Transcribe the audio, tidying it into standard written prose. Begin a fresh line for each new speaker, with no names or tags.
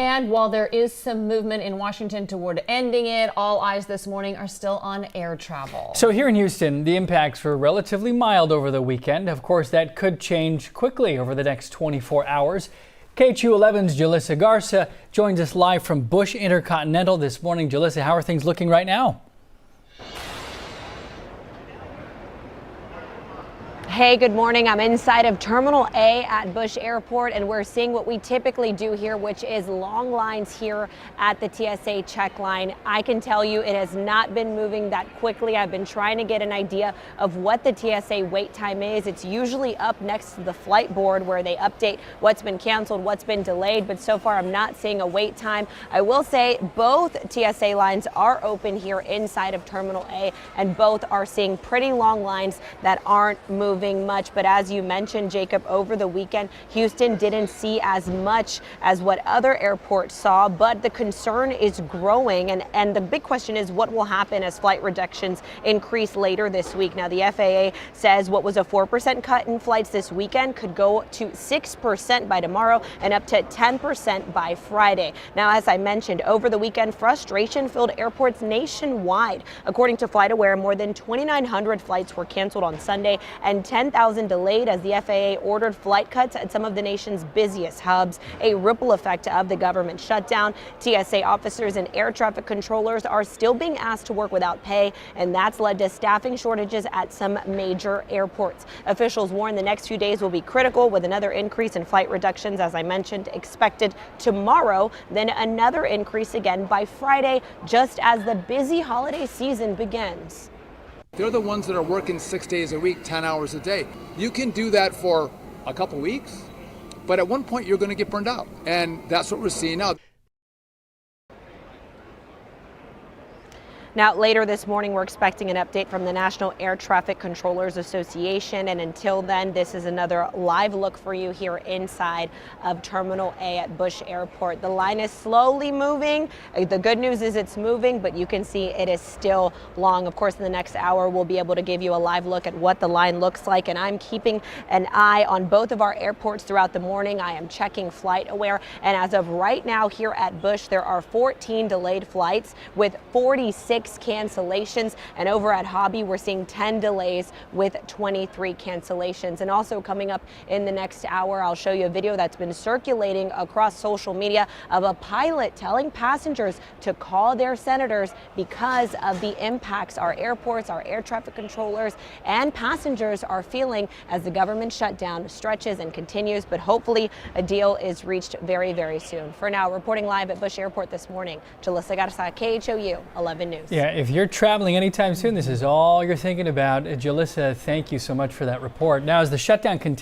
And while there is some movement in Washington toward ending it, all eyes this morning are still on air travel.
So here in Houston, the impacts were relatively mild over the weekend. Of course, that could change quickly over the next 24 hours. KHU11's Jalissa Garza joins us live from Bush Intercontinental this morning. Jalissa, how are things looking right now?
Hey, good morning. I'm inside of Terminal A at Bush Airport, and we're seeing what we typically do here, which is long lines here at the TSA check line. I can tell you it has not been moving that quickly. I've been trying to get an idea of what the TSA wait time is. It's usually up next to the flight board where they update what's been canceled, what's been delayed, but so far I'm not seeing a wait time. I will say both TSA lines are open here inside of Terminal A, and both are seeing pretty long lines that aren't moving much. But as you mentioned, Jacob, over the weekend, Houston didn't see as much as what other airports saw, but the concern is growing. And the big question is what will happen as flight reductions increase later this week. Now, the FAA says what was a 4% cut in flights this weekend could go to 6% by tomorrow and up to 10% by Friday. Now, as I mentioned, over the weekend, frustration filled airports nationwide. According to FlightAware, more than 2,900 flights were canceled on Sunday and 10,000 delayed as the FAA ordered flight cuts at some of the nation's busiest hubs, a ripple effect of the government shutdown. TSA officers and air traffic controllers are still being asked to work without pay, and that's led to staffing shortages at some major airports. Officials warn the next few days will be critical, with another increase in flight reductions, as I mentioned, expected tomorrow, then another increase again by Friday, just as the busy holiday season begins.
They're the ones that are working 6 days a week, 10 hours a day. You can do that for a couple weeks, but at one point you're going to get burned out. And that's what we're seeing now.
Now, later this morning, we're expecting an update from the National Air Traffic Controllers Association. And until then, this is another live look for you here inside of Terminal A at Bush Airport. The line is slowly moving. The good news is it's moving, but you can see it is still long. Of course, in the next hour, we'll be able to give you a live look at what the line looks like. And I'm keeping an eye on both of our airports throughout the morning. I am checking FlightAware. And as of right now here at Bush, there are 14 delayed flights with 46 cancellations, and over at Hobby we're seeing 10 delays with 23 cancellations. And also coming up in the next hour, I'll show you a video that's been circulating across social media of a pilot telling passengers to call their senators because of the impacts our airports, our air traffic controllers, and passengers are feeling as the government shutdown stretches and continues. But hopefully a deal is reached very, very soon. For now, reporting live at Bush Airport this morning, Jalissa Garza, KHOU 11 News.
Yeah, if you're traveling anytime soon, this is all you're thinking about. Jalissa, thank you so much for that report. Now, as the shutdown continues,